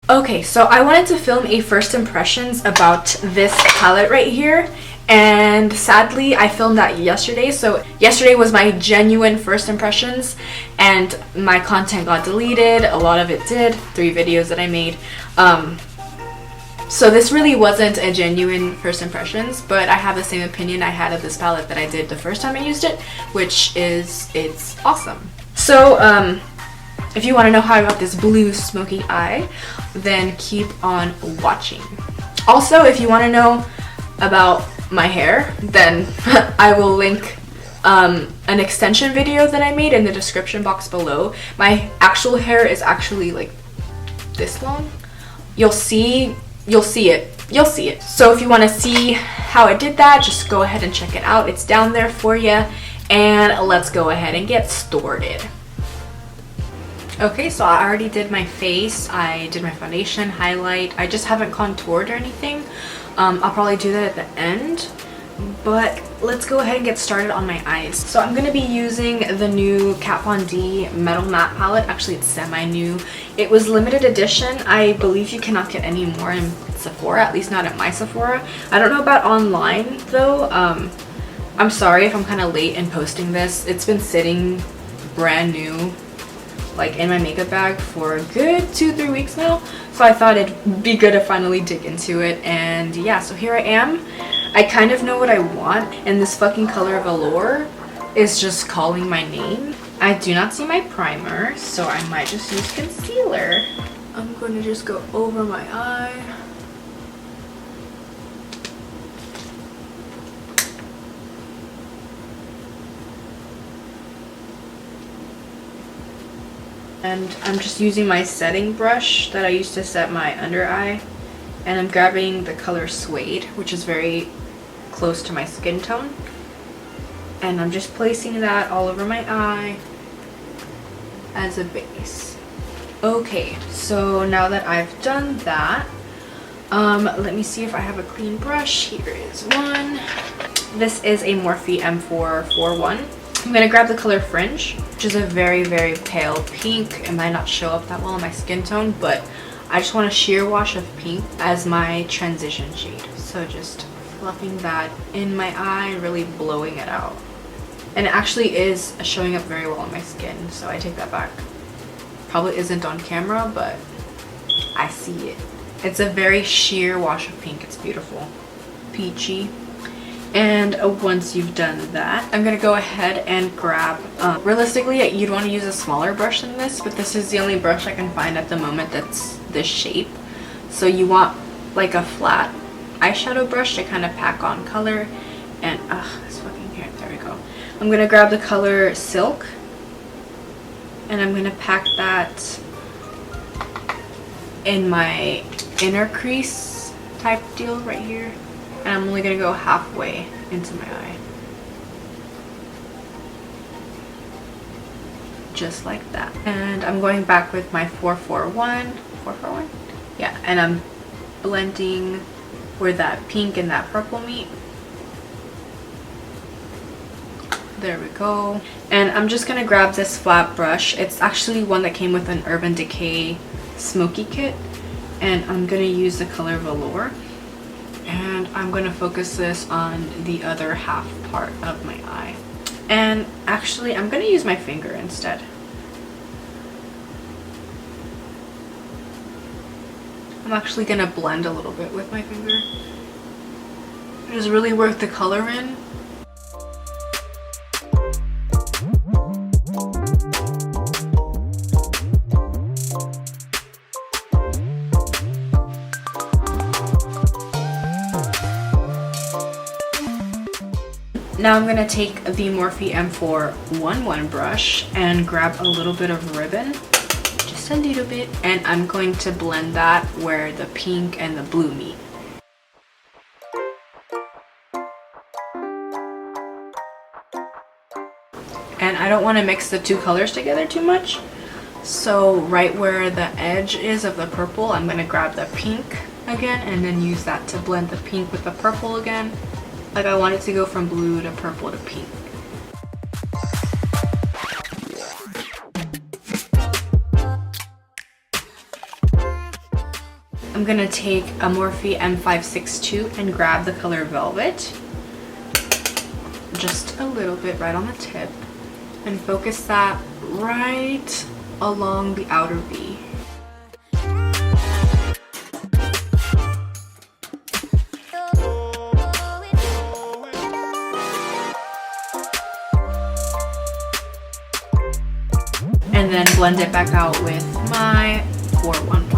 Okay, so I wanted to film a first impressions about this palette right here, and sadly I filmed that yesterday. So yesterday was my genuine first impressions, and my content got deleted. A lot of it did. 3 videos that I made. So this really wasn't a genuine first impressions, but I have the same opinion I had of this palette that I did the first time I used it, which is it's awesome. So if you want to know how I got this blue smoky eye, then keep on watching. Also, if you want to know about my hair, then I will link an extension video that I made in the description box below. My actual hair is actually like this long. You'll see it. So if you want to see how I did that, just go ahead and check it out. It's down there for you, and let's go ahead and get started. Okay, so I already did my face, I did my foundation, highlight. I just haven't contoured or anything. I'll probably do that at the end, but let's go ahead and get started on my eyes. So I'm going to be using the new Kat Von D MetalMatte palette. Actually, it's semi-new. It was limited edition. I believe you cannot get any more in Sephora, at least not at my Sephora. I don't know about online though. I'm sorry if I'm kind of late in posting this. It's been sitting brand new, like in my makeup bag for a good 2-3 weeks now, so I thought it'd be good to finally dig into it. And yeah, so here I am. I kind of know what I want, and this fucking color of Allure is just calling my name. I do not see my primer, so I might just use concealer. I'm going to just go over my eye. And I'm just using my setting brush that I used to set my under eye, and I'm grabbing the color Suede, which is very close to my skin tone, and I'm just placing that all over my eye as a base. Okay, so now that I've done that, let me see if I have a clean brush. Here is one. This is a Morphe M441. I'm going to grab the color Fringe, which is a very, very pale pink. It might not show up that well in my skin tone, but I just want a sheer wash of pink as my transition shade. So just fluffing that in my eye, really blowing it out. And it actually is showing up very well on my skin, so I take that back. Probably isn't on camera, but I see it. It's a very sheer wash of pink. It's beautiful. Peachy. And once you've done that, I'm gonna go ahead and grab, realistically you'd want to use a smaller brush than this, but this is the only brush I can find at the moment that's this shape. So you want like a flat eyeshadow brush to kind of pack on color. And this fucking hair, there we go. I'm gonna grab the color Silk, and I'm gonna pack that in my inner crease type deal right here. And I'm only going to go halfway into my eye. Just like that. And I'm going back with my 441. 441? Yeah, and I'm blending where that pink and that purple meet. There we go. And I'm just going to grab this flat brush. It's actually one that came with an Urban Decay Smokey kit. And I'm going to use the color Velour. And I'm going to focus this on the other half part of my eye. And actually, I'm going to use my finger instead. I'm actually going to blend a little bit with my finger. Just really work the color in. Now I'm going to take the Morphe M411 brush and grab a little bit of ribbon, just a little bit, and I'm going to blend that where the pink and the blue meet. And I don't want to mix the two colors together too much, so right where the edge is of the purple, I'm going to grab the pink again and then use that to blend the pink with the purple again. Like I want it to go from blue to purple to pink. I'm gonna take a Morphe M562 and grab the color Velvet. Just a little bit right on the tip. And focus that right along the outer V. And then blend it back out with my 411.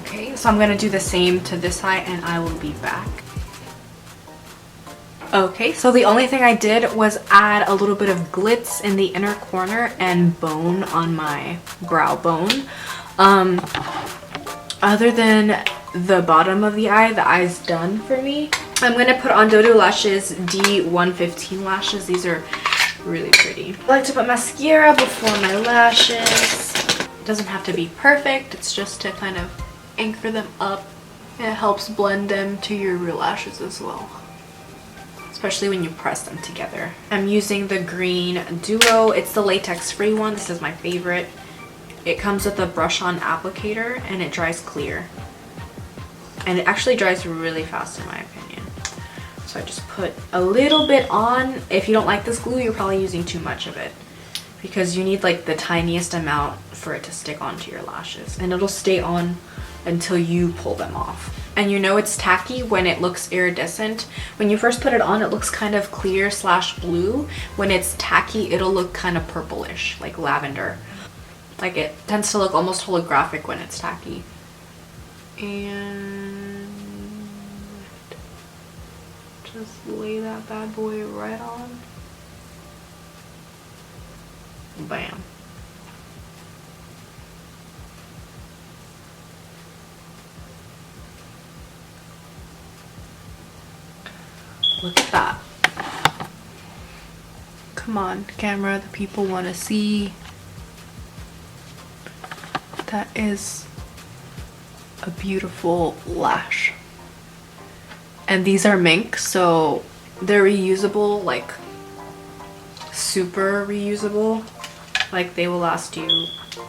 Okay, so I'm gonna do the same to this eye and I will be back. Okay, so the only thing I did was add a little bit of glitz in the inner corner and bone on my brow bone. Other than the bottom of the eye's done for me. I'm gonna put on DODO lashes, D115 lashes. These are really pretty. I like to put mascara before my lashes. It doesn't have to be perfect, it's just to kind of anchor them up. It helps blend them to your real lashes as well, especially when you press them together. I'm using the green DODO. It's the latex free one. This is my favorite. It comes with a brush on applicator and it dries clear. And it actually dries really fast in my opinion. So I just put a little bit on. If you don't like this glue, you're probably using too much of it, because you need like the tiniest amount for it to stick onto your lashes, and it'll stay on until you pull them off. And you know it's tacky when it looks iridescent. When you first put it on, it looks kind of clear / blue. When it's tacky, it'll look kind of purplish, like lavender. Like it tends to look almost holographic when it's tacky. And just lay that bad boy right on. Bam. Look at that. Come on, camera, the people want to see. That is a beautiful lash. And these are mink, so they're reusable, like super reusable. Like they will last you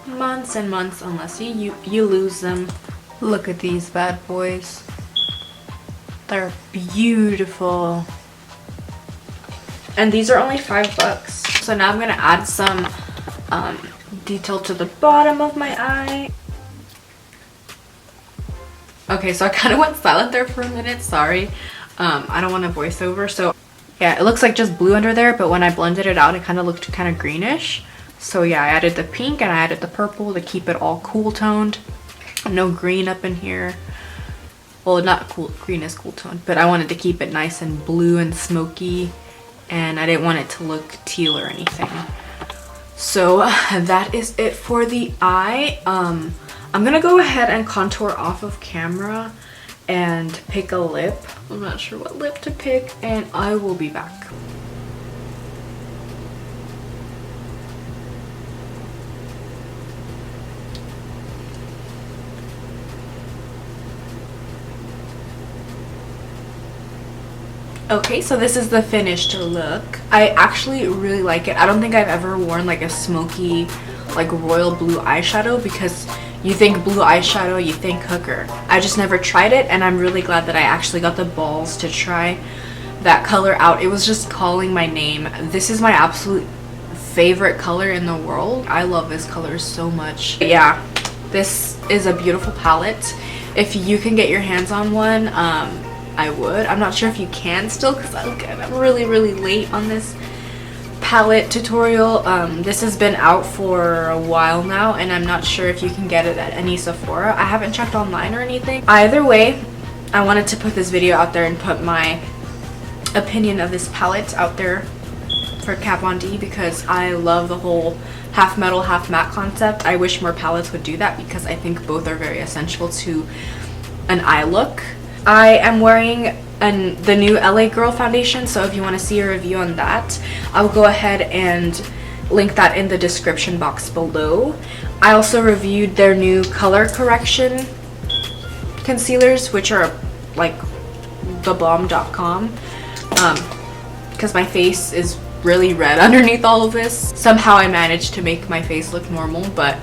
months and months unless you lose them. Look at these bad boys. They're beautiful. And these are only $5. So now I'm gonna add some detail to the bottom of my eye. Okay, so I kind of went silent there for a minute, sorry. I don't want to voice over. So yeah, it looks like just blue under there, but when I blended it out, it kind of looked kind of greenish. So yeah, I added the pink and I added the purple to keep it all cool toned. No green up in here. Well, not cool, green is cool toned, but I wanted to keep it nice and blue and smoky, and I didn't want it to look teal or anything. So that is it for the eye. I'm gonna go ahead and contour off of camera and pick a lip. I'm not sure what lip to pick, and I will be back. Okay, so this is the finished look. I actually really like it. I don't think I've ever worn like a smoky, like royal blue eyeshadow, because you think blue eyeshadow, you think hooker. I just never tried it, and I'm really glad that I actually got the balls to try that color out. It was just calling my name. This is my absolute favorite color in the world. I love this color so much. But yeah, this is a beautiful palette. If you can get your hands on one, I would. I'm not sure if you can still, because I'm really late on this palette tutorial. This has been out for a while now, and I'm not sure if you can get it at any Sephora. I haven't checked online or anything. Either way, I wanted to put this video out there and put my opinion of this palette out there for Kat Von D, because I love the whole half metal, half matte concept. I wish more palettes would do that, because I think both are very essential to an eye look. I am wearing the new LA Girl foundation, so if you want to see a review on that, I'll go ahead and link that in the description box below. I also reviewed their new color correction concealers, which are like thebomb.com, because my face is really red underneath all of this. Somehow I managed to make my face look normal, but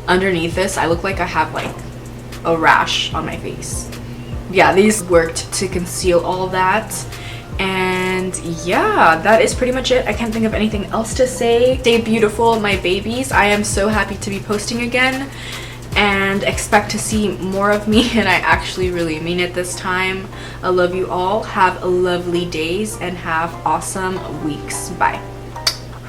underneath this I look like I have like a rash on my face. Yeah, these worked to conceal all that. And yeah, that is pretty much it. I can't think of anything else to say. Stay beautiful, my babies. I am so happy to be posting again, and expect to see more of me, and I actually really mean it this time. I love you all. Have lovely days and have awesome weeks. Bye.